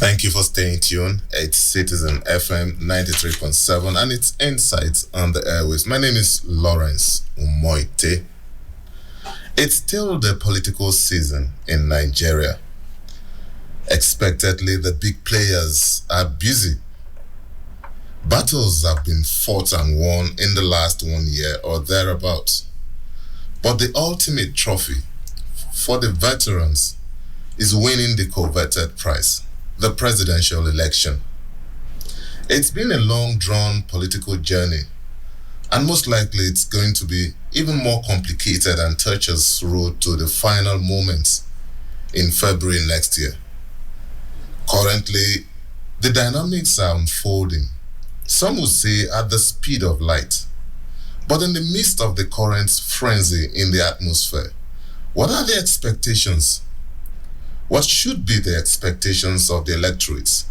Thank you for staying tuned. It's Citizen FM 93.7 and it's Insights on the Airways. My name is Lawrence Umoite. It's still the political season in Nigeria. Expectedly, the big players are busy. Battles have been fought and won in the last 1 year or thereabouts. But the ultimate trophy for the veterans is winning the coveted prize, the presidential election. It's been a long-drawn political journey, and most likely it's going to be even more complicated and touches road to the final moments in February next year. Currently, the dynamics are unfolding. Some would say at the speed of light. But in the midst of the current frenzy in the atmosphere, what are the expectations? What should be the expectations of the electorates?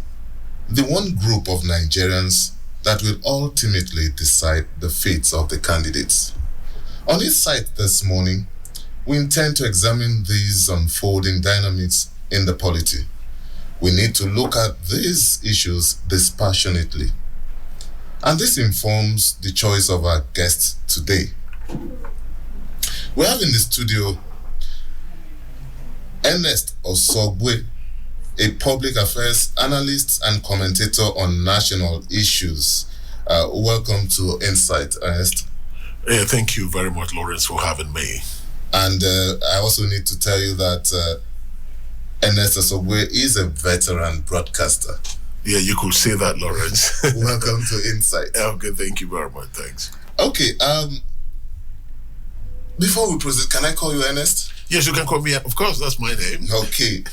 The one group of Nigerians that will ultimately decide the fates of the candidates. On Insight this morning, we intend to examine these unfolding dynamics in the polity. We need to look at these issues dispassionately. And this informs the choice of our guests today. We have in the studio Ernest Osogwe, a public affairs analyst and commentator on national issues. Welcome to Insight, Ernest. Thank you very much, Lawrence, for having me. And I also need to tell you that Ernest Osogwe is a veteran broadcaster. Yeah, you could say that, Lawrence. Welcome to Insight. Okay, thank you very much. Thanks. Okay, before we proceed, can I call you Ernest? Yes, you can call me. Of course, that's my name. Okay.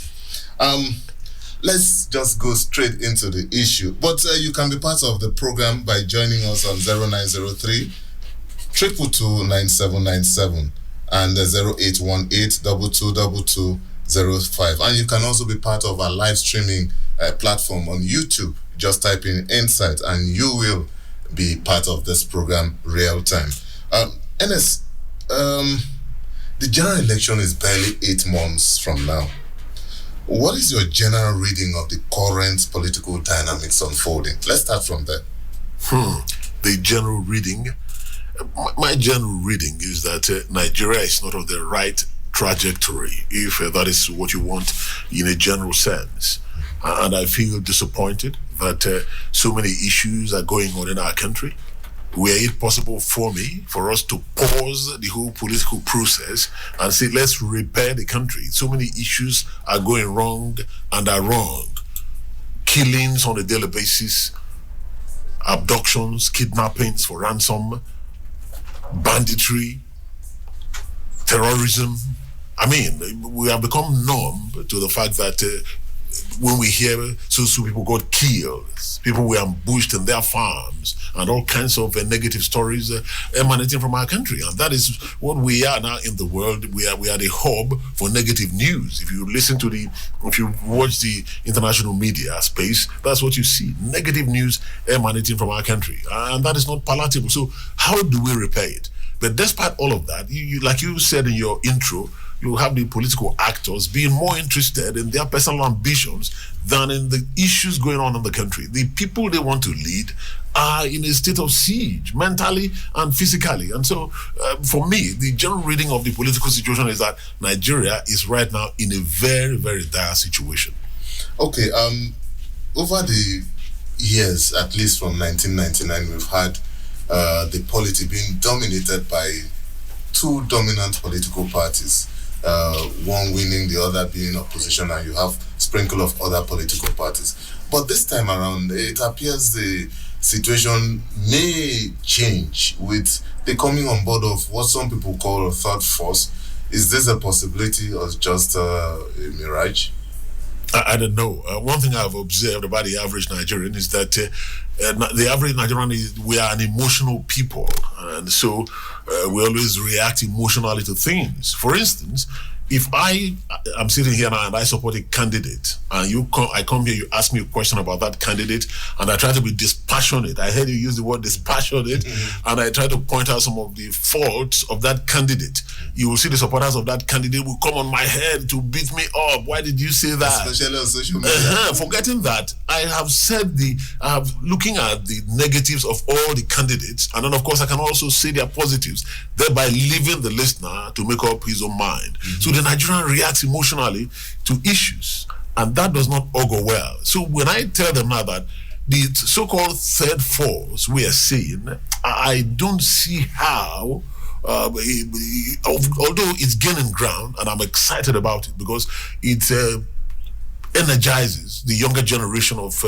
Let's just go straight into the issue. But you can be part of the program by joining us on 0903 222 9797 and 0818 222205. And you can also be part of our live streaming platform on YouTube. Just type in Insight and you will be part of this program real time. Ernest, the general election is barely 8 months from now. What is your general reading of the current political dynamics unfolding? Let's start from there. The general reading, my general reading is that Nigeria is not on the right trajectory, if that is what you want in a general sense. And I feel disappointed that so many issues are going on in our country. Were it possible for us to pause the whole political process and say, let's repair the country. So many issues are going wrong and are wrong. Killings on a daily basis, abductions, kidnappings for ransom, banditry, terrorism. I mean, we have become numb to the fact that when we hear so people got killed, people were ambushed in their farms, and all kinds of negative stories emanating from our country. And that is what we are now in the world. We are the hub for negative news. If you watch the international media space, that's what you see. Negative news emanating from our country. And that is not palatable. So how do we repair it? But despite all of that, you like you said in your intro, you have the political actors being more interested in their personal ambitions than in the issues going on in the country. The people they want to lead are in a state of siege, mentally and physically. And so, for me, the general reading of the political situation is that Nigeria is right now in a very, very dire situation. Okay, over the years, at least from 1999, we've had the polity being dominated by two dominant political parties. One winning, the other being opposition, and you have sprinkle of other political parties. But this time around, it appears the situation may change with the coming on board of what some people call a third force. Is this a possibility or just a mirage? I don't know. One thing I've observed about the average Nigerian is that the average Nigerian we are an emotional people, and so we always react emotionally to things. For instance, if I am sitting here now and I support a candidate, and I come here, you ask me a question about that candidate, and I try to be dispassionate dispassionate. I heard you use the word dispassionate, and I try to point out some of the faults of that candidate. You will see the supporters of that candidate will come on my head to beat me up. Why did you say that? Especially on social media. Forgetting that, I have looking at the negatives of all the candidates, and then of course I can also see their positives, thereby leaving the listener to make up his own mind. So the Nigerian reacts emotionally to issues, and that does not augur well. So when I tell them now that the so-called third force we are seeing, I don't see how, although it's gaining ground, and I'm excited about it because it energizes the younger generation of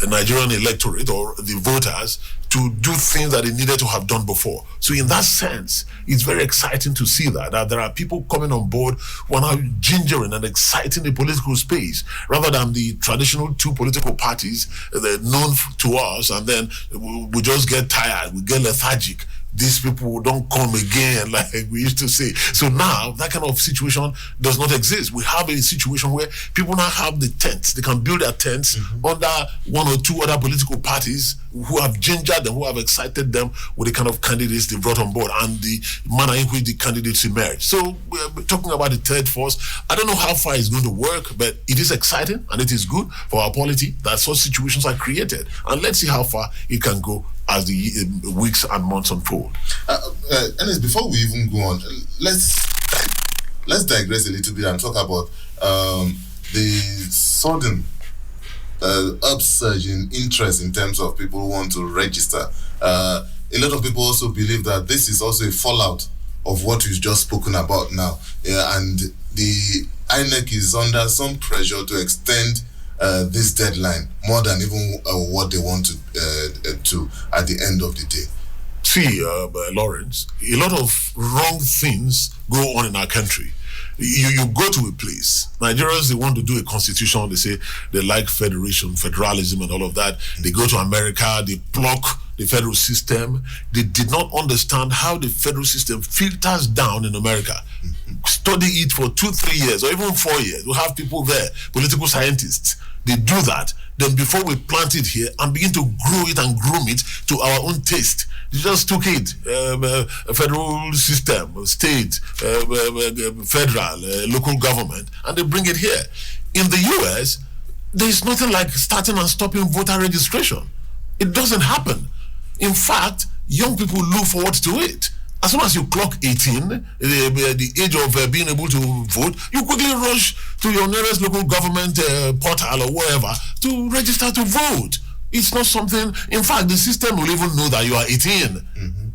Nigerian electorate or the voters to do things that they needed to have done before. So in that sense, it's very exciting to see that there are people coming on board who are now gingering and exciting the political space rather than the traditional two political parties that are known to us, and then we just get tired, we get lethargic. These people don't come again, like we used to say. So now that kind of situation does not exist. We have a situation where people now have the tents. They can build their tents under one or two other political parties who have gingered them, who have excited them with the kind of candidates they brought on board and the manner in which the candidates emerge. So we're talking about the third force. I don't know how far it's going to work, but it is exciting and it is good for our polity that such situations are created. And let's see how far it can go as the weeks and months unfold. Ernest, before we even go on, let's digress a little bit and talk about the sudden upsurge in interest in terms of people who want to register. A lot of people also believe that this is also a fallout of what we've just spoken about now, and the INEC is under some pressure to extend this deadline more than even what they want to at the end of the day. See, Lawrence, a lot of wrong things go on in our country. You go to a place, Nigerians, they want to do a constitution, they say they like federalism and all of that. They go to America, they pluck the federal system. They did not understand how the federal system filters down in America. Study it for 2-3 years or even 4 years. We have people there, political scientists. They do that. Then before we plant it here and begin to grow it and groom it to our own taste, they just took it, federal system, state, federal, local government, and they bring it here. In the US, there is nothing like starting and stopping voter registration. It doesn't happen. In fact, young people look forward to it. As soon as you clock 18, the age of being able to vote, you quickly rush to your nearest local government portal or wherever to register to vote. It's not something, in fact, the system will even know that you are 18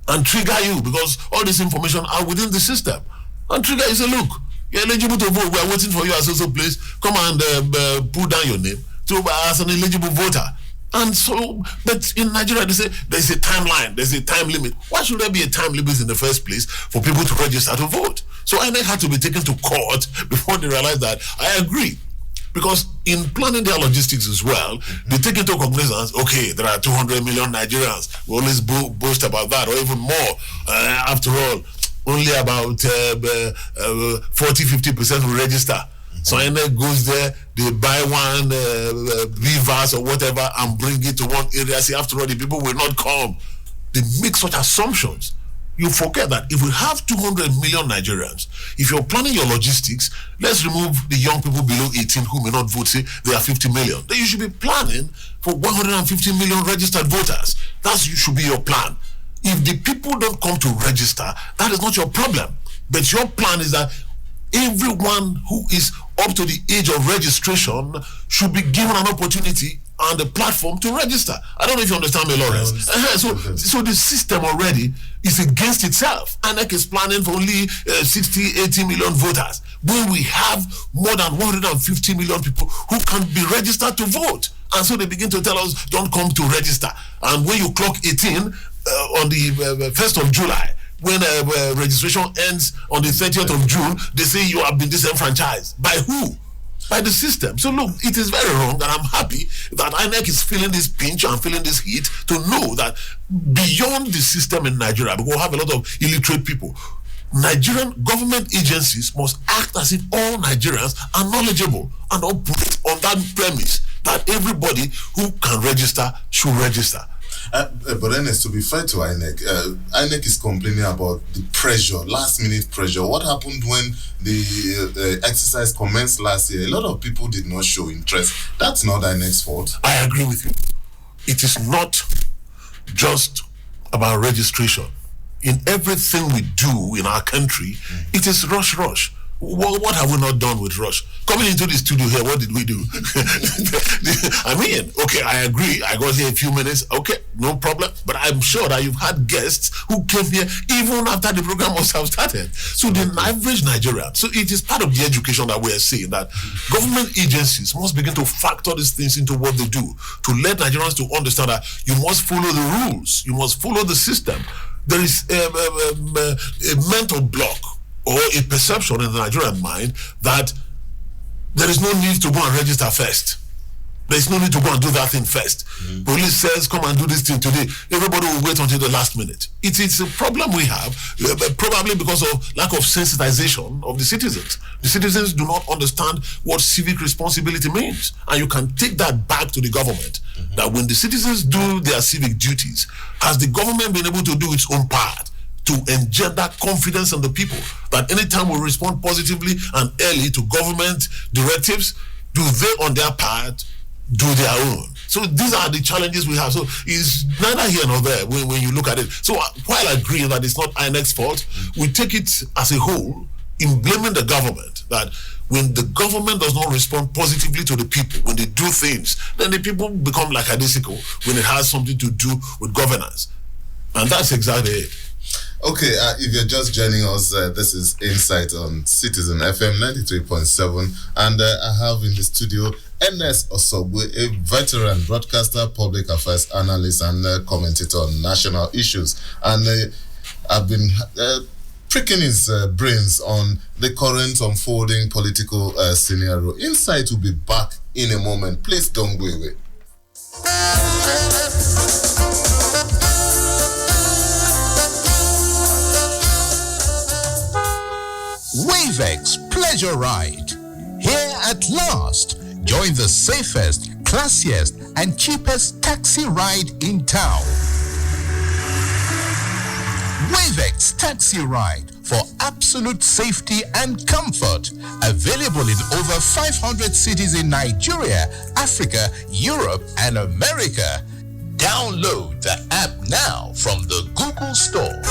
and trigger you because all this information are within the system. And trigger you say, look, you're eligible to vote. We are waiting for you at so place. Come and put down your name as an eligible voter. And so, but in Nigeria, they say there's a timeline, there's a time limit. Why should there be a time limit in the first place for people to register to vote? So INEC had to be taken to court before they realized that. I agree. Because in planning their logistics as well, they take into cognizance, okay, there are 200 million Nigerians. We always boast about that, or even more. After all, only about 40-50% will register. So INEC goes there, they buy one beavers or whatever and bring it to one area. See, after all, the people will not come. They make such assumptions. You forget that if we have 200 million Nigerians, if you're planning your logistics, let's remove the young people below 18 who may not vote, say they are 50 million. Then you should be planning for 150 million registered voters. That should be your plan. If the people don't come to register, that is not your problem. But your plan is that everyone who is up to the age of registration should be given an opportunity on the platform to register. I don't know if you understand me, Lawrence. So the system already is against itself. INEC is planning for only 60-80 million voters when we have more than 150 million people who can be registered to vote. And so they begin to tell us, don't come to register. And when you clock 18 on the 1st of July, when registration ends on the 30th of June, they say you have been disenfranchised. By who? By the system. So look, it is very wrong, and I'm happy that INEC is feeling this pinch and feeling this heat to know that beyond the system in Nigeria, because we have a lot of illiterate people, Nigerian government agencies must act as if all Nigerians are knowledgeable and operate on that premise that everybody who can register should register. But then, to be fair to INEC, INEC is complaining about the pressure, last minute pressure. What happened when the exercise commenced last year? A lot of people did not show interest. That's not INEC's fault. I agree with you. It is not just about registration. In everything we do in our country, it is rush. Well, what have we not done with rush? Coming into the studio here, what did we do? I mean, okay, I agree. I got here a few minutes. Okay, no problem. But I'm sure that you've had guests who came here even after the program must have started. So the average Nigerian, so it is part of the education that we are seeing, that government agencies must begin to factor these things into what they do, to let Nigerians to understand that you must follow the rules, you must follow the system. There is a mental block or a perception in the Nigerian mind that there is no need to go and register first. There is no need to go and do that thing first. Police says, come and do this thing today. Everybody will wait until the last minute. It's a problem we have, probably because of lack of sensitization of the citizens. The citizens do not understand what civic responsibility means. And you can take that back to the government, that when the citizens do their civic duties, has the government been able to do its own part to engender confidence in the people, that anytime we respond positively and early to government directives, do they on their part do their own? So these are the challenges we have. So it's neither here nor there when you look at it. So while I agree that it's not INEC's fault, we take it as a whole in blaming the government, that when the government does not respond positively to the people, when they do things, then the people become like a lackadaisical when it has something to do with governance. And that's exactly it. Okay, if you're just joining us, this is Insight on Citizen FM 93.7, and I have in the studio Ernest Osogwe, a veteran broadcaster, public affairs analyst, and commentator on national issues. And I've been pricking his brains on the current unfolding political scenario. Insight will be back in a moment. Please don't go away. WaveX Pleasure Ride. Here at last. Join the safest, classiest, and cheapest taxi ride in town. WaveX Taxi Ride for absolute safety and comfort. Available in over 500 cities in Nigeria, Africa, Europe, and America. Download the app now from the Google Store.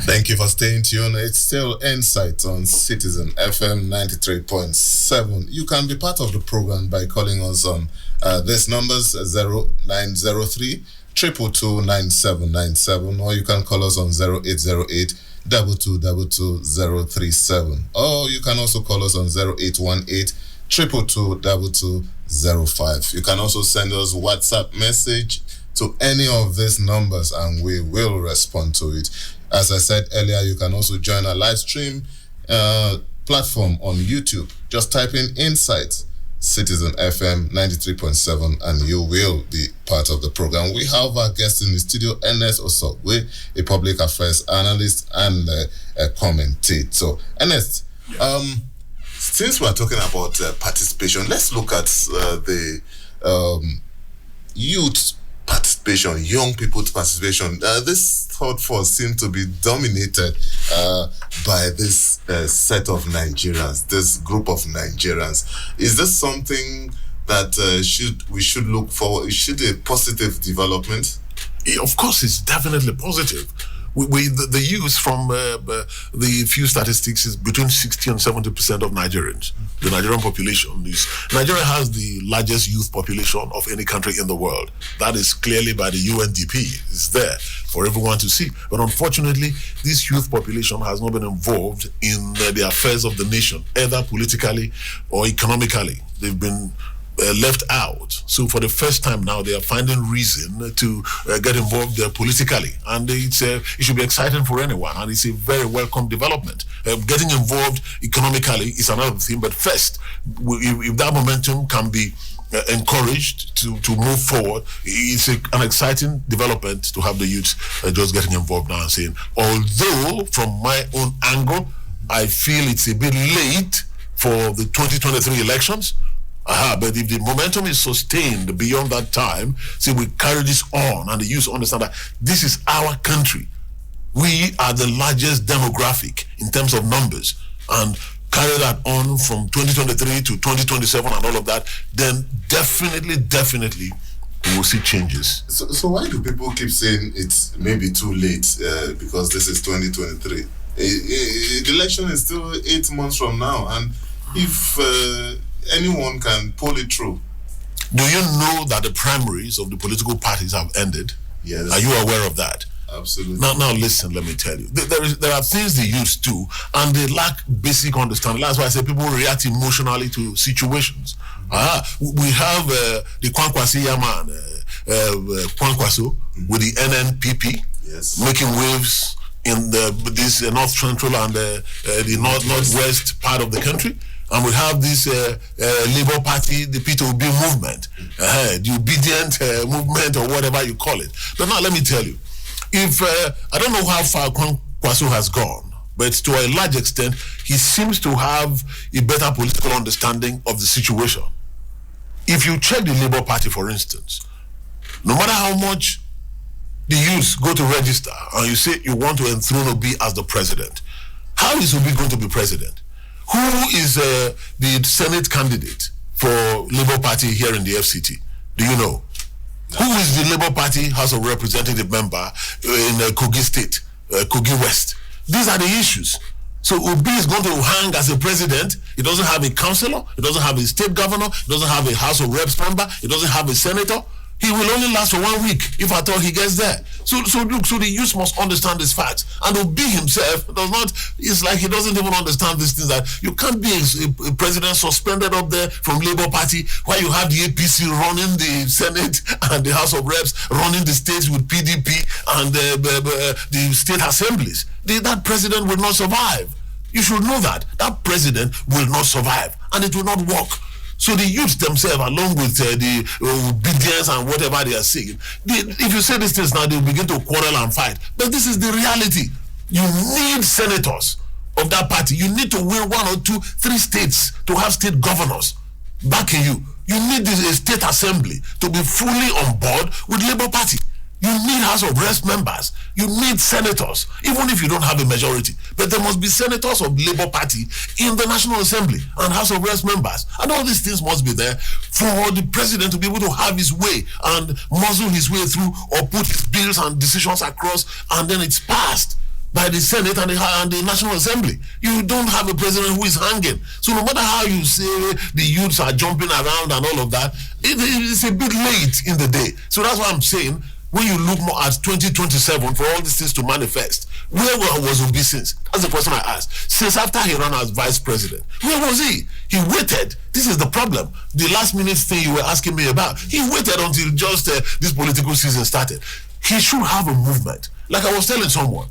Thank you for staying tuned. It's still Insight on Citizen FM 93.7. You can be part of the program by calling us on this numbers 0903 222 9797, or you can call us on 0808 222 or you can also call us on 0818 222 2205. You can also send us WhatsApp message to any of these numbers and we will respond to it. As I said earlier, you can also join our live stream platform on YouTube. Just type in Insight Citizen FM 93.7 and you will be part of the program. We have our guest in the studio, Ernest Osogwe, a public affairs analyst and a commentator. So, Ernest, since we're talking about participation, let's look at the youth participation, young people's participation. This thought force seems to be dominated by this set of Nigerians, this group of Nigerians. Is this something that we should look for? Should a positive development? Of course, it's definitely positive. The youth from the few statistics is between 60 and 70% of Nigerians. The Nigerian population Nigeria has the largest youth population of any country in the world. That is clearly by the UNDP. It's there for everyone to see. But unfortunately, this youth population has not been involved in the affairs of the nation, either politically or economically. They've been left out. So for the first time now, they are finding reason to get involved politically, and it should be exciting for anyone, and it's a very welcome development. Getting involved economically is another thing, but first, if that momentum can be encouraged to move forward. It's an exciting development to have the youth just getting involved now and saying, although from my own angle, I feel it's a bit late for the 2023 elections, but if the momentum is sustained beyond that time, see, we carry this on and the youth understand that this is our country. We are the largest demographic in terms of numbers, and carry that on from 2023 to 2027 and all of that, then definitely we will see changes. So why do people keep saying it's maybe too late because this is 2023? The election is still 8 months from now, and if anyone can pull it through. Do you know that the primaries of the political parties have ended? Yes. Are you aware of that? Absolutely. Now listen, let me tell you. There are things they used to, and they lack basic understanding. That's why I say people react emotionally to situations. We have the Kwankwasi man, Kwankwaso, with the NNPP, yes, making waves in this North Central and the Northwest part of the country. And we have this Labour Party, the P2B movement, the obedient movement, or whatever you call it. But now let me tell you, if I don't know how far Kwankwaso has gone, but to a large extent, he seems to have a better political understanding of the situation. If you check the Labour Party, for instance, no matter how much the youths go to register and you say you want to enthrone Obi as the president, how is Obi going to be president? Who is the Senate candidate for Labour Party here in the FCT? Do you know? Who is the Labour Party House of Representative member in Kogi State, Kogi West? These are the issues. So Obi is going to hang as a president. He doesn't have a councillor. He doesn't have a state governor. He doesn't have a House of Reps member. He doesn't have a senator. He will only last for 1 week, if at all he gets there. So the youth must understand this fact. And Obi himself does not, it's like he doesn't even understand these things, that you can't be a president suspended up there from Labour Party while you have the APC running the Senate and the House of Reps, running the states with PDP and the state assemblies. That president will not survive. You should know that. That president will not survive, and it will not work. So the youths themselves, along with the obedience and whatever they are saying, if you say these things now, they will begin to quarrel and fight. But this is the reality. You need senators of that party. You need to win 1 or 2, 3 states to have state governors backing you. You need a state assembly to be fully on board with Labour Party. You need House of Reps members. You need senators, even if you don't have a majority. But there must be senators of Labour Party in the National Assembly and House of Reps members. And all these things must be there for the president to be able to have his way and muzzle his way through, or put his bills and decisions across, and then it's passed by the Senate and the National Assembly. You don't have a president who is hanging. So no matter how you say the youths are jumping around and all of that, it's a bit late in the day. So that's why I'm saying, when you look more at 2027 for all these things to manifest, where was Obi since? That's the question I asked. Since after he ran as vice president, where was he? He waited. This is the problem. The last minute thing you were asking me about, he waited until just this political season started. He should have a movement. Like I was telling someone,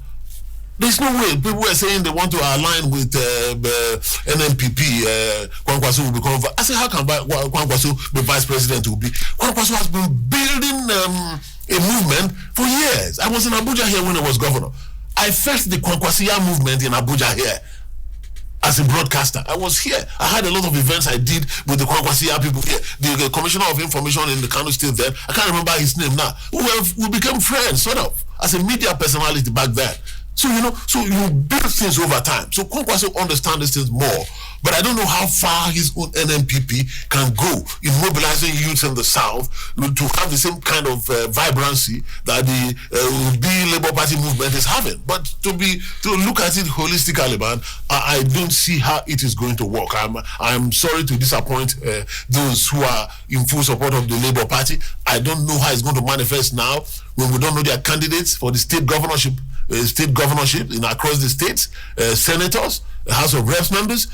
there's no way. People were saying they want to align with NNPP. Kwankwaso will become. I said, how can Kwankwaso be vice president? Will be. Kwankwaso has been building a movement for years. I was in Abuja here when I was governor. I felt the Kwankwasiya movement in Abuja here as a broadcaster. I was here. I had a lot of events I did with the Kwankwasiya people here. The Commissioner of Information in the Kano State then, I can't remember his name now. We became friends, sort of, as a media personality back then. So, so you build things over time. So Kwankwaso understands these things more. But I don't know how far his own NNPP can go in mobilizing youths in the South to have the same kind of vibrancy that the Labour Party movement is having. But to look at it holistically, man, I don't see how it is going to work. I'm sorry to disappoint those who are in full support of the Labour Party. I don't know how it's going to manifest now when we don't know their candidates for the state governorship in across the states, senators, House of Reps members,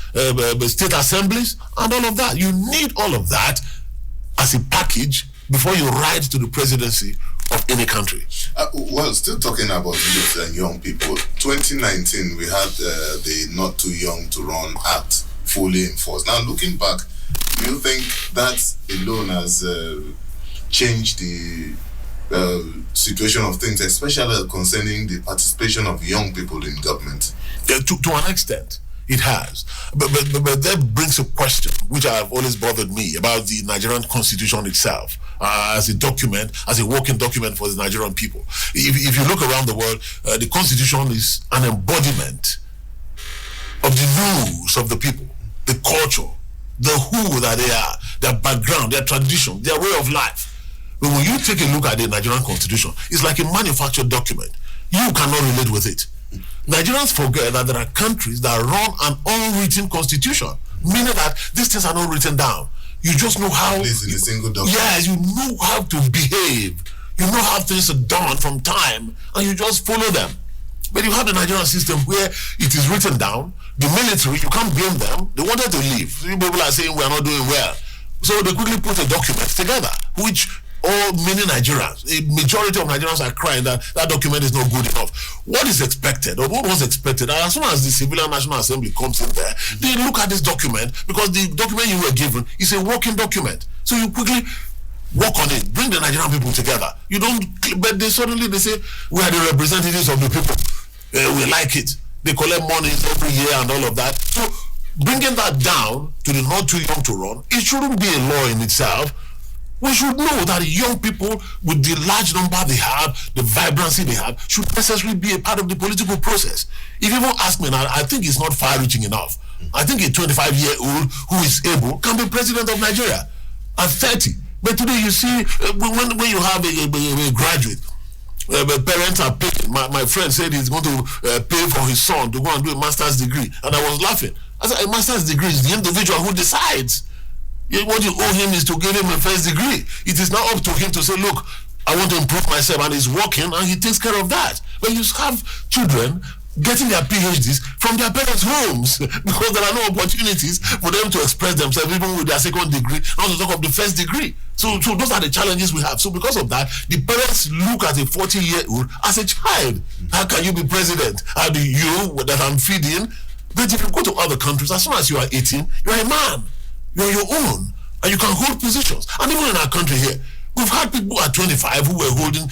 state assemblies, and all of that. You need all of that as a package before you ride to the presidency of any country. Well, still talking about youth and young people, 2019 we had the Not Too Young to Run Act fully enforced. Now looking back Do you think that alone has changed the situation of things, especially concerning the participation of young people in government? To an extent, it has. But that brings a question, which have always bothered me, about the Nigerian constitution itself, as a document, as a working document for the Nigerian people. If you look around the world, the constitution is an embodiment of the news of the people, the culture, the who that they are, their background, their tradition, their way of life. But when you take a look at the Nigerian constitution, it's like a manufactured document. You cannot relate with it. Nigerians forget that there are countries that run an unwritten constitution, meaning that these things are not written down. You just know how. At least in a single document. Yes, you know how to behave. You know how things are done from time, and you just follow them. But you have the Nigerian system where it is written down. The military, you can't blame them. They wanted to leave. People are saying we are not doing well. So they quickly put a document together, which all many Nigerians, a majority of Nigerians are crying that that document is not good enough. What is expected, or what was expected, and as soon as the Civilian National Assembly comes in there, they look at this document, because the document you were given is a working document. So you quickly work on it, bring the Nigerian people together. You don't, but they suddenly say, we are the representatives of the people. We like it. They collect money every year and all of that. So bringing that down to the not too young to run, it shouldn't be a law in itself. We should know that young people, with the large number they have, the vibrancy they have, should necessarily be a part of the political process. If you even ask me now, I think it's not far-reaching enough. I think a 25-year-old who is able can be president of Nigeria at 30. But today you see, when you have a graduate, parents are paying. My friend said he's going to pay for his son to go and do a master's degree. And I was laughing. I said, a master's degree is the individual who decides. What you owe him is to give him a first degree. It is now up to him to say, look, I want to improve myself, and he's working, and he takes care of that. But you have children getting their PhDs from their parents' homes because there are no opportunities for them to express themselves, even with their second degree, not to talk of the first degree. So those are the challenges we have. So because of that, the parents look at a 40-year-old as a child. How can you be president? How do you, that I'm feeding? But if you go to other countries, as soon as you are 18, you're a man. You're your own, and you can hold positions. And even in our country here, we've had people at 25 who were holding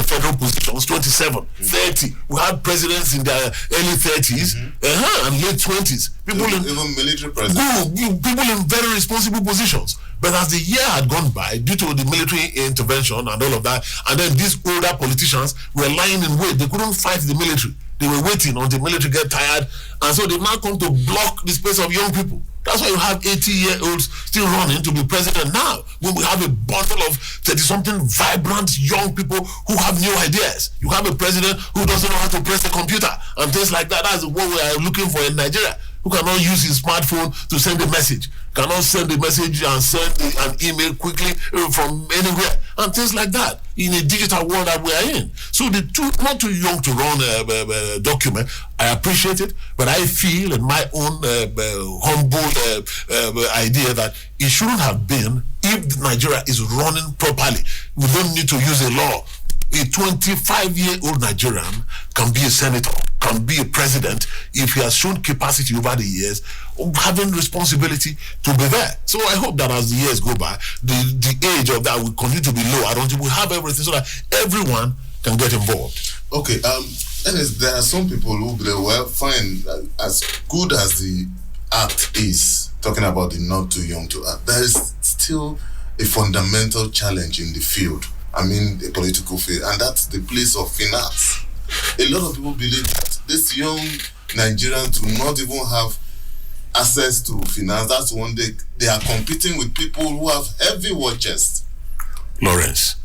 federal positions, 27, 30. We had presidents in their early 30s and late 20s. People even military presidents. People in very responsible positions. But as the year had gone by, due to the military intervention and all of that, and then these older politicians were lying in wait. They couldn't fight the military. They were waiting until the military get tired, and so they now come to block the space of young people. That's why you have 80-year-olds still running to be president now, when we have a bundle of 30-something vibrant young people who have new ideas. You have a president who doesn't know how to press a computer and things like that. That's what we are looking for in Nigeria, who cannot use his smartphone to send a message, cannot send a message and send an email quickly from anywhere, and things like that in a digital world that we are in. So the not too young to run a document, I appreciate it, but I feel in my own humble idea that it shouldn't have been. If Nigeria is running properly, we don't need to use a law. A 25-year-old Nigerian can be a senator, can be a president, if he has shown capacity over the years of having responsibility to be there. So I hope that as the years go by, the age of that will continue to be low. I don't think we have everything so that everyone can get involved. Okay, there are some people who believe, well, fine, as good as the act is, talking about the not too young to act, there is still a fundamental challenge in the field. I mean, the political field, and that's the place of finance. A lot of people believe that these young Nigerians do not even have access to finance. That's one day they are competing with people who have heavy war chests. Lawrence,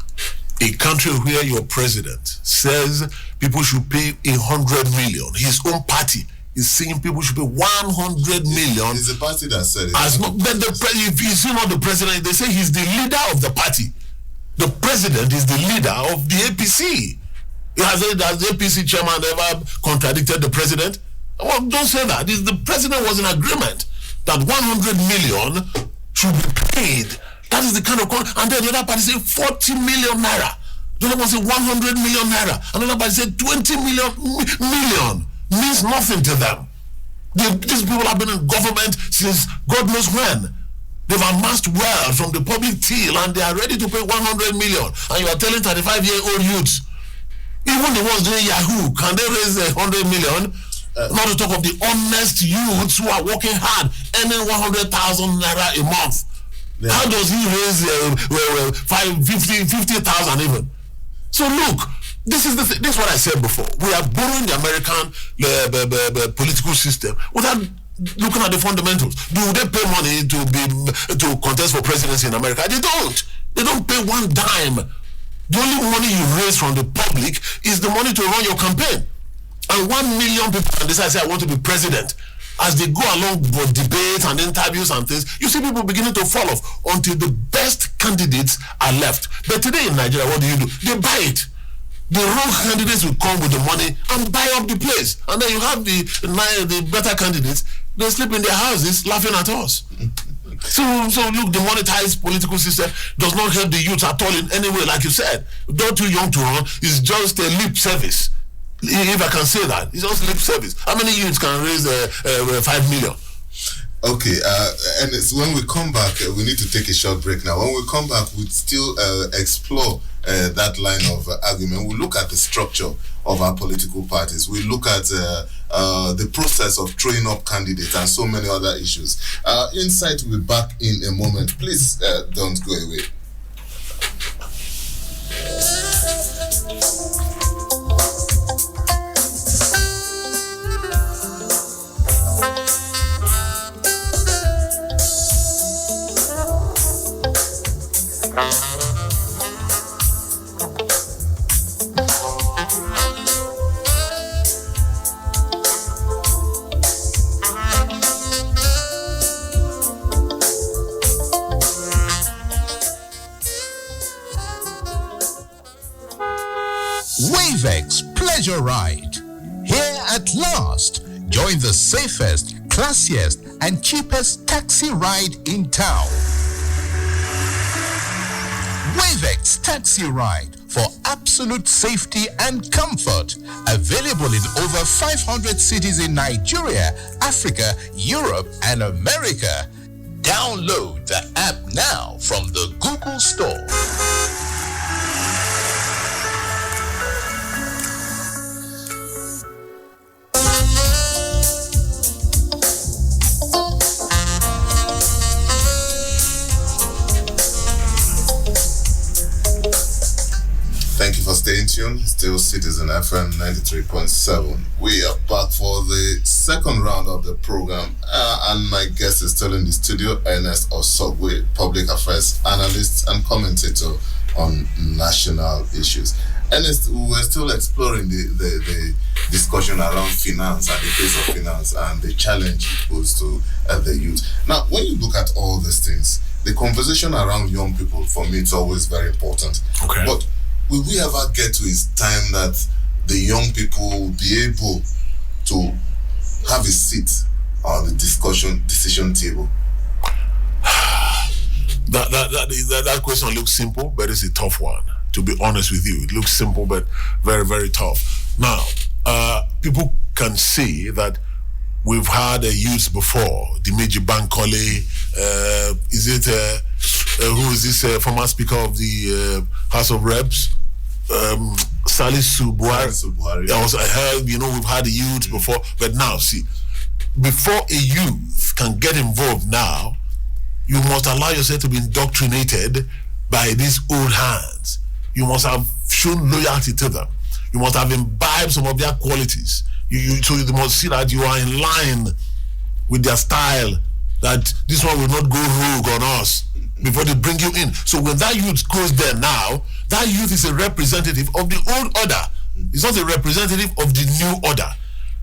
a country where your president says people should pay 100 million, his own party is saying people should pay 100 million. It's the party that said it. If he's not the president, they say he's the leader of the party. The president is the leader of the APC. Has the APC chairman ever contradicted the president? Well, don't say that. The president was in agreement that 100 million should be paid. That is the kind of and then the other party said 40 million naira. The other one said 100 million naira. Another party said 20 million means nothing to them. These people have been in government since God knows when. They've amassed wealth from the public till, and they are ready to pay 100 million. And you are telling 35-year-old youths, even the ones doing Yahoo, can they raise 100 million? Not to talk of the honest youths who are working hard, earning 100,000 naira a month. Yeah. How does he raise 50,000 even? So look, this is this is what I said before. We are borrowing the American political system without looking at the fundamentals. Do they pay money to contest for presidency in America? They don't. They don't pay one dime. The only money you raise from the public is the money to run your campaign. And 1 million people can decide, say, I want to be president. As they go along for debates and interviews and things, you see people beginning to fall off until the best candidates are left. But today in Nigeria, what do? They buy it. The wrong candidates will come with the money and buy up the place. And then you have the better candidates, they sleep in their houses laughing at us. So look, the monetized political system does not help the youth at all in any way. Like you said, they're too young to run. It's just a lip service. If I can say that, it's just lip service. How many youths can raise 5 million? Okay, and it's when we come back, we need to take a short break now. When we come back, we'll still explore that line of argument. We'll look at the structure of our political parties. We look at the process of throwing up candidates and so many other issues. Insight will be back in a moment. Please don't go away. Wavex Pleasure Ride. Here at last, join the safest, classiest, and cheapest taxi ride in town. Wavex Taxi Ride for absolute safety and comfort. Available in over 500 cities in Nigeria, Africa, Europe, and America. Download the app now from the Google Store. Thank you for staying tuned. Still CitizenFM 93.7. We are back for the second round of the program, and my guest is still in the studio, Ernest Osogwe, public affairs analyst and commentator on national issues. Ernest, we're still exploring the discussion around finance and the face of finance and the challenge it poses to the youth. Now, when you look at all these things, the conversation around young people, for me, it's always very important. Okay. But will we ever get to a time that the young people will be able to have a seat on the decision table? That question looks simple, but it's a tough one. To be honest with you, it looks simple, but very, very tough. Now, people can see that we've had youths before. Dimeji Bankole, who is this former speaker of the House of Reps? Salisu Buhari. I heard, we've had the youths before, but now, see, before a youth can get involved now, you must allow yourself to be indoctrinated by these old hands. You must have shown loyalty to them. You must have imbibed some of their qualities. So you must see that you are in line with their style, that this one will not go rogue on us before they bring you in. So when that youth goes there now, that youth is a representative of the old order. It's not a representative of the new order.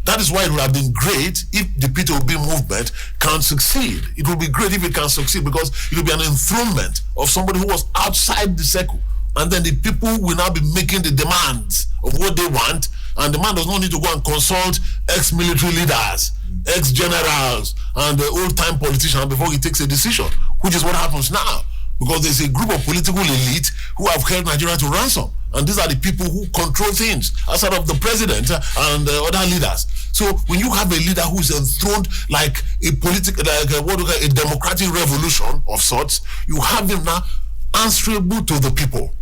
That is why it would have been great if the P2B movement can succeed. It would be great if it can succeed, because it will be an enthronement of somebody who was outside the circle. And then the people will now be making the demands of what they want. And the man does not need to go and consult ex-military leaders, ex-generals, and the old-time politicians before he takes a decision, which is what happens now. Because there's a group of political elite who have held Nigeria to ransom. And these are the people who control things outside of the president and other leaders. So when you have a leader who is enthroned like a political, a democratic revolution of sorts, you have him now answerable to the people.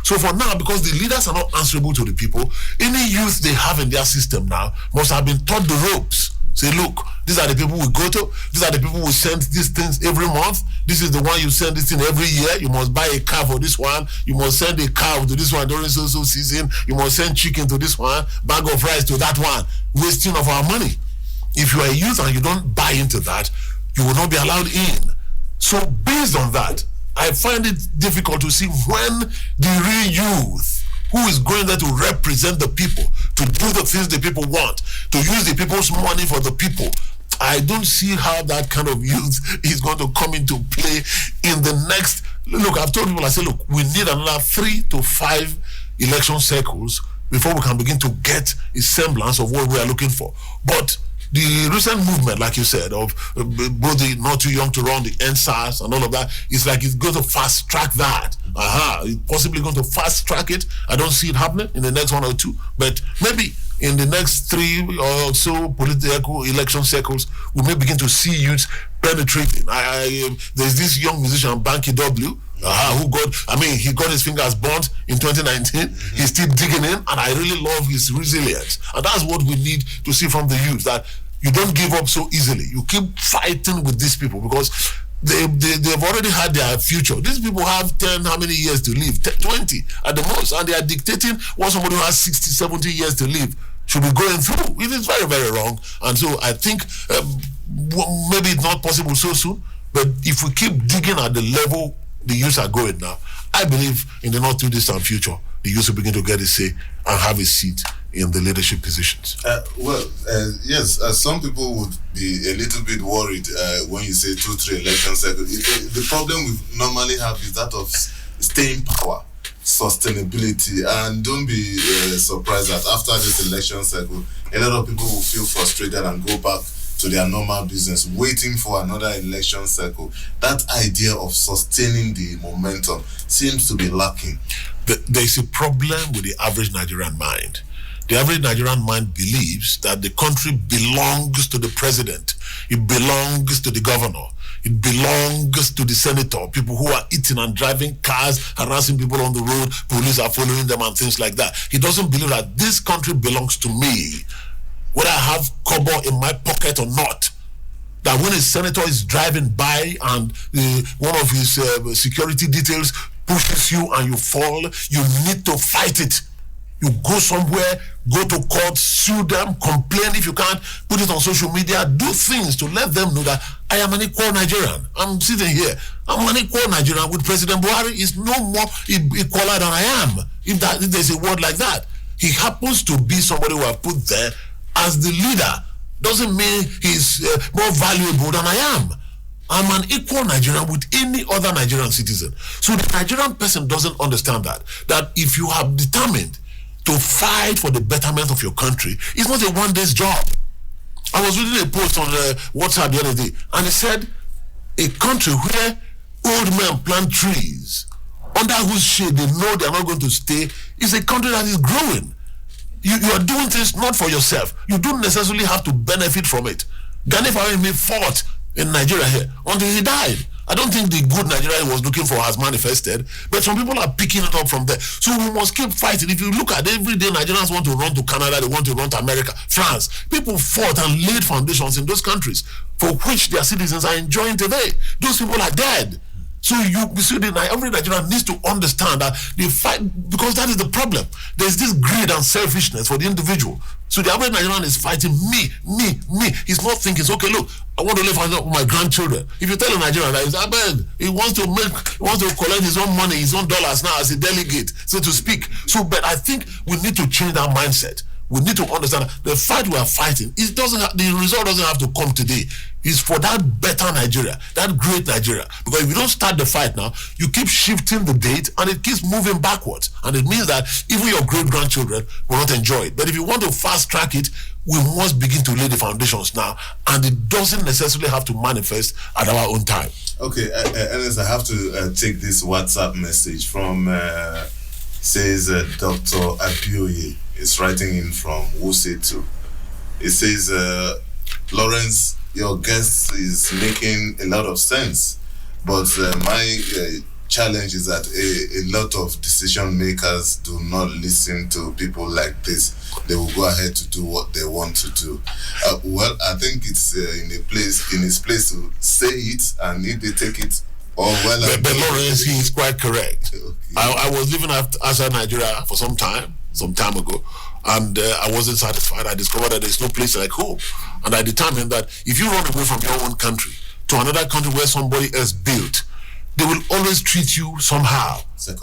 So for now, because the leaders are not answerable to the people, any youth they have in their system now must have been taught the ropes. Say, look, these are the people we go to. These are the people who send these things every month. This is the one you send this thing every year. You must buy a car for this one. You must send a cow to this one during so season. You must send chicken to this one, bag of rice to that one. Wasting of our money. If you are a youth and you don't buy into that, you will not be allowed in. So based on that, I find it difficult to see when the real youth who is going there to represent the people, to do the things the people want, to use the people's money for the people. I don't see how that kind of youth is going to come into play in the next. Look, I've told people, I say, look, we need another 3 to 5 election cycles before we can begin to get a semblance of what we are looking for. But the recent movement, like you said, of both the not too young to run, the NSAS and all of that, it's like it's going to fast track that. It's possibly going to fast track it. I don't see it happening in the next 1 or 2, but maybe in the next 3 or so political election cycles, we may begin to see youths penetrating. There's this young musician, Banky W, he got his fingers burnt in 2019. He's still digging in, and I really love his resilience. And that's what we need to see from the youth, that you don't give up so easily. You keep fighting with these people because they've already had their future. These people have 10, how many years to live? 20 at the most, and they are dictating what somebody who has 60, 70 years to live should be going through. It is very, very wrong. And so I think maybe it's not possible so soon, but if we keep digging at the level the youths are going now, I believe in the not too distant future, the youths will begin to get a say and have a seat in the leadership positions. Yes, some people would be a little bit worried when you say 2-3 election cycles. The problem we normally have is that of staying power, sustainability, and don't be surprised that after this election cycle, a lot of people will feel frustrated and go back to their normal business, waiting for another election cycle. That idea of sustaining the momentum seems to be lacking. There's a problem with the average Nigerian mind. The average Nigerian mind believes that the country belongs to the president. It belongs to the governor. It belongs to the senator, people who are eating and driving cars, harassing people on the road, police are following them and things like that. He doesn't believe that this country belongs to me, whether I have kobo in my pocket or not. That when a senator is driving by and one of his security details pushes you and you fall, you need to fight it. You go somewhere, go to court, sue them, complain if you can't, put it on social media, do things to let them know that I am an equal Nigerian. I'm sitting here. I'm an equal Nigerian with President Buhari. Is no more equaler than I am. If there's a word like that. He happens to be somebody who I put there as the leader. Doesn't mean he's more valuable than I am. I'm an equal Nigerian with any other Nigerian citizen. So the Nigerian person doesn't understand that if you have determined to fight for the betterment of your country, it's not a one-day's job. I was reading a post on WhatsApp the other day, and it said a country where old men plant trees under whose shade they know they are not going to stay is a country that is growing. You are doing things not for yourself. You don't necessarily have to benefit from it. Gani Fawehinmi fought in Nigeria here until he died. I don't think the good Nigeria he was looking for has manifested, but some people are picking it up from there. So we must keep fighting. If you look at every day, Nigerians want to run to Canada, they want to run to America, France. People fought and laid foundations in those countries for which their citizens are enjoying today. Those people are dead. So every Nigerian needs to understand that they fight, because that is the problem. There's this greed and selfishness for the individual. So the average Nigerian is fighting me. He's not thinking, okay, look, I want to live with my grandchildren. If you tell a Nigerian that he wants to collect his own money, his own dollars now as a delegate, so to speak. So, but I think we need to change that mindset. We need to understand that the fight we are fighting, the result doesn't have to come today. It's for that better Nigeria, that great Nigeria. Because if you don't start the fight now, you keep shifting the date and it keeps moving backwards. And it means that even your great-grandchildren will not enjoy it. But if you want to fast-track it, we must begin to lay the foundations now. And it doesn't necessarily have to manifest at our own time. Okay, Ernest, I have to take this WhatsApp message from says Dr. Abioye is writing in from Wuse 2. It says, Lawrence, your guest is making a lot of sense, but my challenge is that a lot of decision makers do not listen to people like this. They will go ahead to do what they want to do. Well, I think it's in its place to say it, and if they take it all well. But Lawrence, he is quite correct. Okay. I was living outside Nigeria for some time ago, and I wasn't satisfied. I discovered that there's no place like home, and I determined that if you run away from your own country to another country where somebody else built, they will always treat you somehow.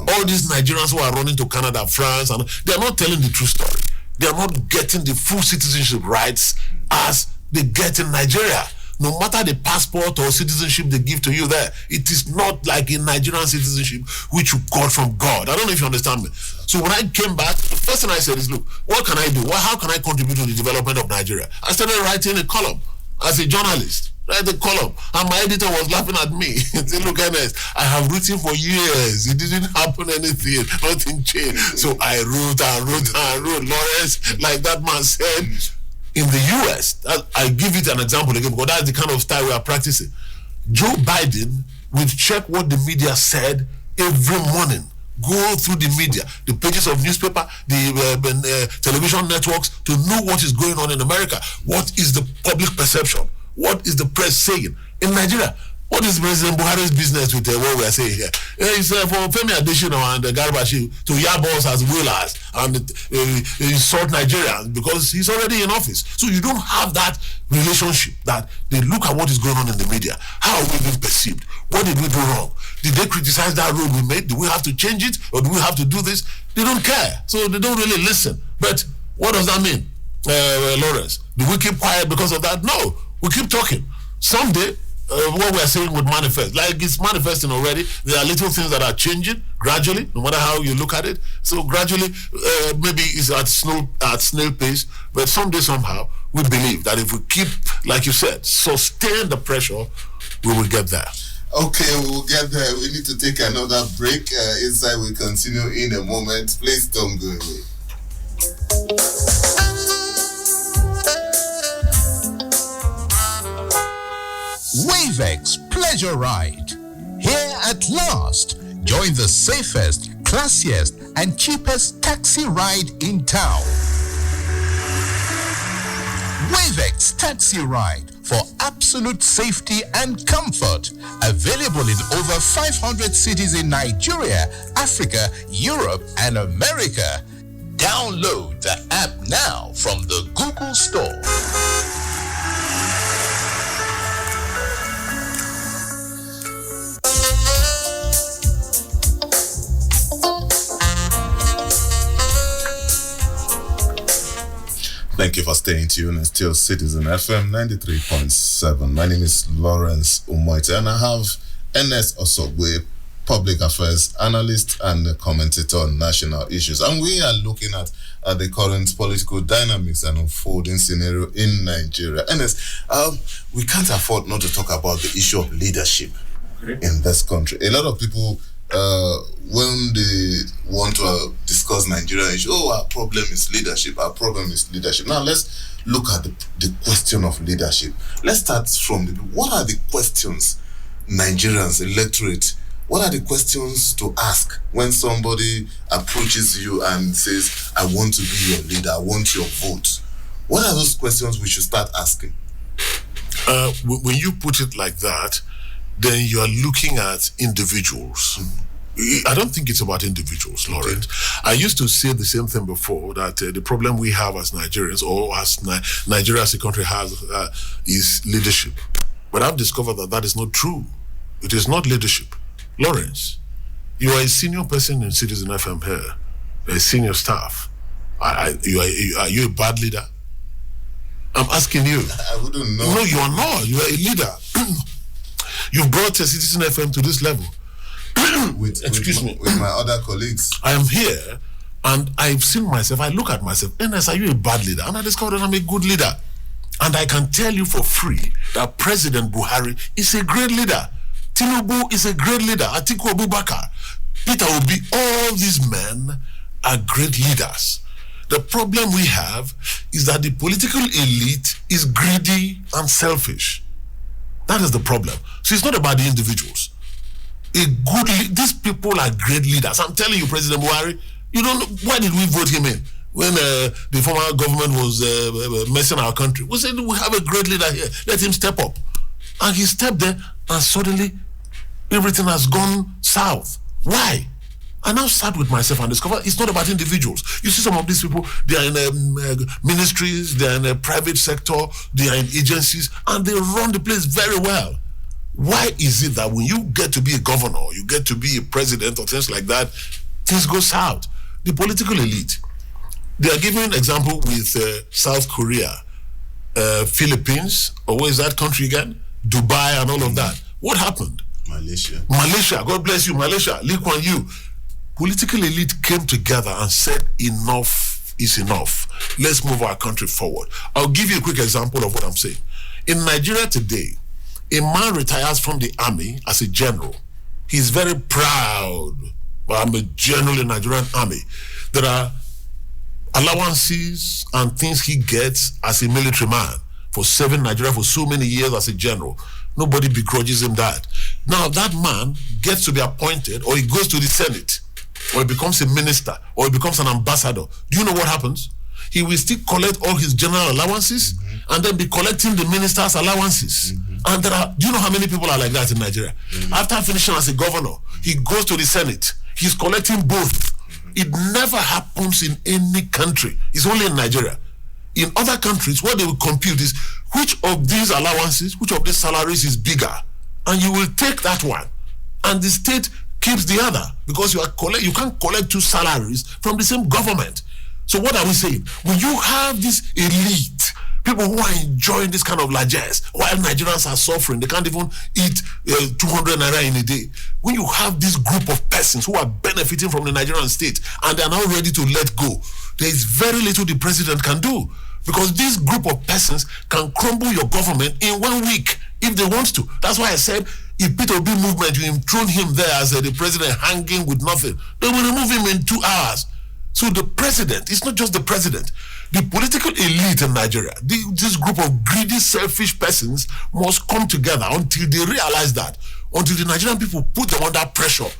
All these Nigerians who are running to Canada, France, and they are not telling the true story. They are not getting the full citizenship rights as they get in Nigeria. No matter the passport or citizenship they give to you there, it is not like a Nigerian citizenship which you got from God. I don't know if you understand me. So when I came back, the first thing I said is, look, what can I do? How can I contribute to the development of Nigeria? I started writing a column as a journalist. Write the column, and my editor was laughing at me. He said, look, Ernest, I have written for years. It didn't happen anything. Nothing changed. So I wrote. Lawrence, like that man said, in the US, I give it an example again, because that's the kind of style we are practicing. Joe Biden will check what the media said every morning. Go through the media, the pages of newspaper, the television networks, to know what is going on in America. What is the public perception? What is the press saying? In Nigeria, what is President Buhari's business with what we are saying here? It's for Femi Adesina and Garbashi to yab us as willers and insult Nigerians because he's already in office. So you don't have that relationship that they look at what is going on in the media. How are we being perceived? What did we do wrong? Did they criticize that road we made? Do we have to change it? Or do we have to do this? They don't care. So they don't really listen. But what does that mean, Lawrence? Do we keep quiet because of that? No. We keep talking. Someday, what we are saying would manifest. Like it's manifesting already. There are little things that are changing gradually, no matter how you look at it. So gradually, maybe it's at snail pace, but someday, somehow, we believe that if we keep, like you said, sustain the pressure, we will get there. Okay, we will get there. We need to take another break. Inside, we continue in a moment. Please don't go away. Wavex Pleasure Ride. Here at last. Join the safest, classiest, and cheapest taxi ride in town. Wavex Taxi Ride for absolute safety and comfort. Available in over 500 cities in Nigeria, Africa, Europe, and America. Download the app now from the Google Store. Thank you for staying tuned. It's still Citizen FM 93.7. My name is Lawrence Umoite, and I have Ernest Osogwe, public affairs analyst and commentator on national issues. And we are looking at the current political dynamics and unfolding scenario in Nigeria. Ernest, we can't afford not to talk about the issue of leadership in this country. A lot of people, when they want to discuss Nigeria issue, our problem is leadership. Our problem is leadership. Now let's look at the question of leadership. Let's start from what are the questions Nigerians, electorate, what are the questions to ask when somebody approaches you and says, I want to be your leader, I want your vote? What are those questions we should start asking? When you put it like that, then you are looking at individuals. I don't think it's about individuals, Lawrence. I used to say the same thing before, that the problem we have as Nigerians, or as Nigeria as a country has, is leadership. But I've discovered that that is not true. It is not leadership. Lawrence, you are a senior person in CitizenFM here, a senior staff. Are you a bad leader? I'm asking you. I wouldn't know. No, you are not. You are a leader. You've brought CitizenFM to this level. with my other colleagues. I am here, and I've seen myself. I look at myself. Ernest, are you a bad leader? And I discovered that I'm a good leader. And I can tell you for free that President Buhari is a great leader. Tinubu is a great leader. Atiku Abubakar. Peter Obi, all these men are great leaders. The problem we have is that the political elite is greedy and selfish. That is the problem. So it's not about the individuals. These people are great leaders. I'm telling you, President Buhari, you don't know, why did we vote him in? When the former government was messing our country, we said we have a great leader here. Let him step up. And he stepped there, and suddenly everything has gone south. Why? I now sat with myself and discovered it's not about individuals. You see some of these people, they are in ministries, they are in the private sector, they are in agencies, and they run the place very well. Why is it that when you get to be a governor, you get to be a president or things like that, things go south? The political elite. They are giving an example with South Korea, Philippines, or where is that country again? Dubai and all of that. What happened? Malaysia. God bless you, Malaysia. Lee Kuan Yew. Political elite came together and said enough is enough. Let's move our country forward. I'll give you a quick example of what I'm saying. In Nigeria today, a man retires from the army as a general. He's very proud. Well, I'm a general in Nigerian army. There are allowances and things he gets as a military man for serving Nigeria for so many years as a general. Nobody begrudges him that. Now that man gets to be appointed, or he goes to the Senate, or he becomes a minister, or he becomes an ambassador. Do you know what happens? He will still collect all his general allowances, and then be collecting the minister's allowances. And do you know how many people are like that in Nigeria? After finishing as a governor, he goes to the Senate. He's collecting both. It never happens in any country. It's only in Nigeria. In other countries, what they will compute is which of these allowances, which of these salaries is bigger, and you will take that one, and the state keeps the other, because you can't collect two salaries from the same government. So what are we saying? When you have this elite, people who are enjoying this kind of largesse, while Nigerians are suffering, they can't even eat 200 naira in a day. When you have this group of persons who are benefiting from the Nigerian state, and they are now ready to let go, there is very little the president can do, because this group of persons can crumble your government in 1 week if they want to. That's why I said, if Peter Obi movement, you enthrone him there as the president hanging with nothing, they will remove him in 2 hours. So the president, it's not just the president, the political elite in Nigeria, this group of greedy, selfish persons must come together until they realize that, until the Nigerian people put them under pressure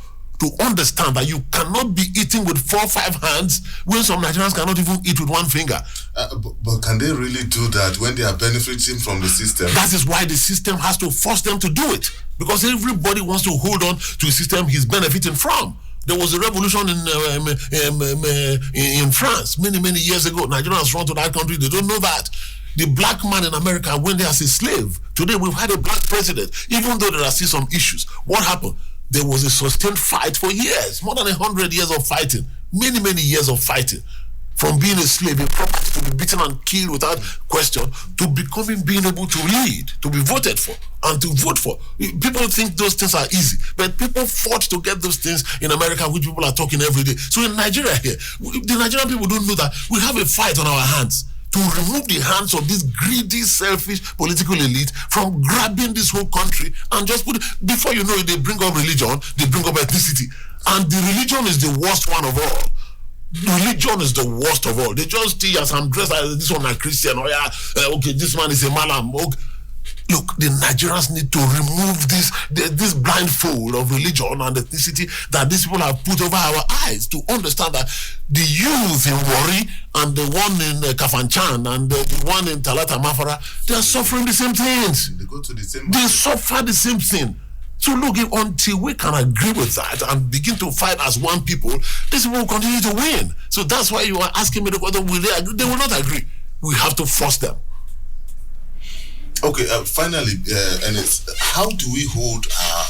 to understand that you cannot be eating with 4 or 5 hands when some Nigerians cannot even eat with 1 finger. But can they really do that when they are benefiting from the system? That is why the system has to force them to do it, because everybody wants to hold on to a system he's benefiting from. There was a revolution in France many years ago. Nigerians run to that country. They don't know that. The black man in America went there as a slave. Today we've had a black president. Even though there are still some issues, what happened? There was a sustained fight for years, more than 100 years of fighting, many years of fighting. From being a slave, a property, to be beaten and killed without question, to being able to lead, to be voted for, and to vote for. People think those things are easy, but people fought to get those things in America, which people are talking every day. So in Nigeria here, the Nigerian people don't know that we have a fight on our hands to remove the hands of this greedy, selfish political elite from grabbing this whole country and just put it, before you know it, they bring up religion, they bring up ethnicity. And the religion is the worst one of all. Religion is the worst of all. They just see as I'm dressed as this one a Christian. Oh yeah, okay, this man is a Malam. Okay. Look, the Nigerians need to remove this blindfold of religion and ethnicity that these people have put over our eyes, to understand that the youth in Warri and the one in Kafanchan and the one in Talata Mafara, they are suffering the same things. They go to the same. They suffer the same thing. So look, until we can agree with that and begin to fight as one people, these people will continue to win. So that's why you are asking me whether will they agree. They will not agree. We have to force them. Okay, finally, and it's how do we hold our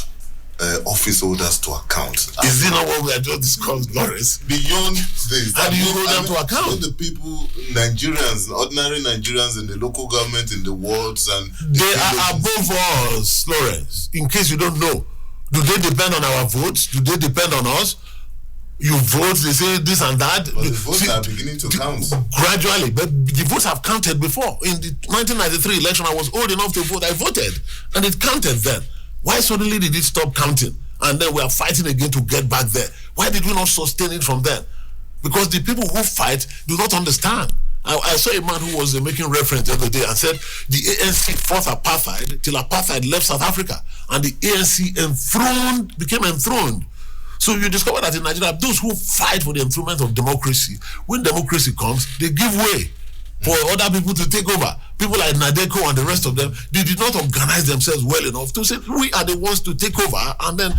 office holders to account? Is it not what we are just discussing, Lawrence? Beyond this, how do you hold them to account? The people, Nigerians, ordinary Nigerians in the local government, in the wards, and they are above us, Lawrence. In case you don't know, do they depend on our votes? Do they depend on us? You vote, they say this and that. But the votes are beginning to count. Gradually, but the votes have counted before. In the 1993 election, I was old enough to vote. I voted, and it counted then. Why suddenly did it stop counting? and then we are fighting again to get back there. Why did we not sustain it from then? Because the people who fight do not understand. I saw a man who was making reference the other day and said the ANC fought apartheid till apartheid left South Africa, and the ANC became enthroned. So you discover that in Nigeria, those who fight for the enthronement of democracy, when democracy comes, they give way for other people to take over. People like Nadeko and the rest of them, they did not organize themselves well enough to say, we are the ones to take over and then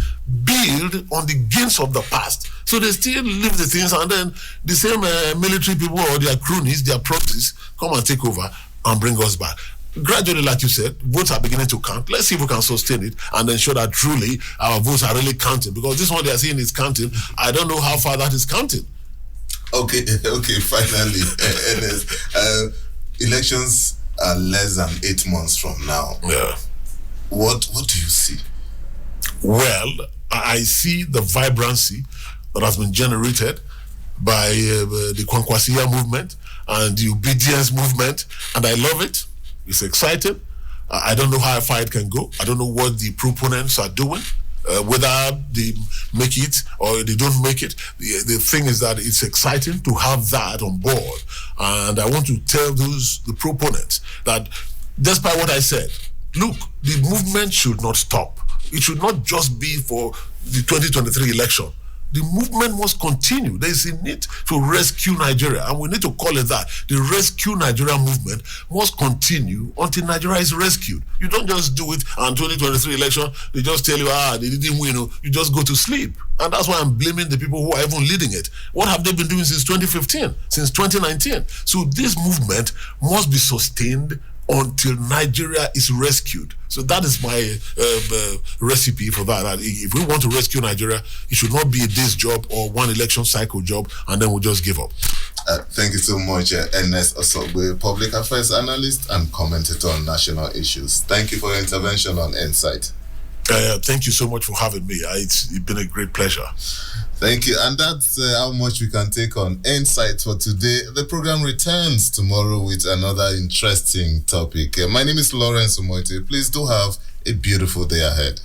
build on the gains of the past. So they still leave the things, and then the same military people or their cronies, their proxies, come and take over and bring us back. Gradually, like you said, votes are beginning to count. Let's see if we can sustain it and ensure that truly our votes are really counting. Because this one they are saying is counting. I don't know how far that is counting. Okay, finally. Elections are less than 8 months from now. Yeah. What do you see? Well, I see the vibrancy that has been generated by the Kwankwasiya movement and the obedience movement, and I love it. It's exciting. I don't know how far it can go. I don't know what the proponents are doing, whether they make it or they don't make it. The thing is that it's exciting to have that on board. And I want to tell the proponents that despite what I said, look, the movement should not stop. It should not just be for the 2023 election. The movement must continue. There is a need to rescue Nigeria, and we need to call it that. The Rescue Nigeria movement must continue until Nigeria is rescued. You don't just do it and 2023 election, they just tell you, they didn't win. You just go to sleep. And that's why I'm blaming the people who are even leading it. What have they been doing since 2015, since 2019? So this movement must be sustained until Nigeria is rescued. So that is my recipe for that. If we want to rescue Nigeria, it should not be a day's job or one election cycle job, and then we'll just give up. Thank you so much, Ernest Osogbe, public affairs analyst and commentator on national issues. Thank you for your intervention on Insight. Thank you so much for having me. It's been a great pleasure. Thank you. And that's how much we can take on Insight for today. The program returns tomorrow with another interesting topic. My name is Lawrence Omoite. Please do have a beautiful day ahead.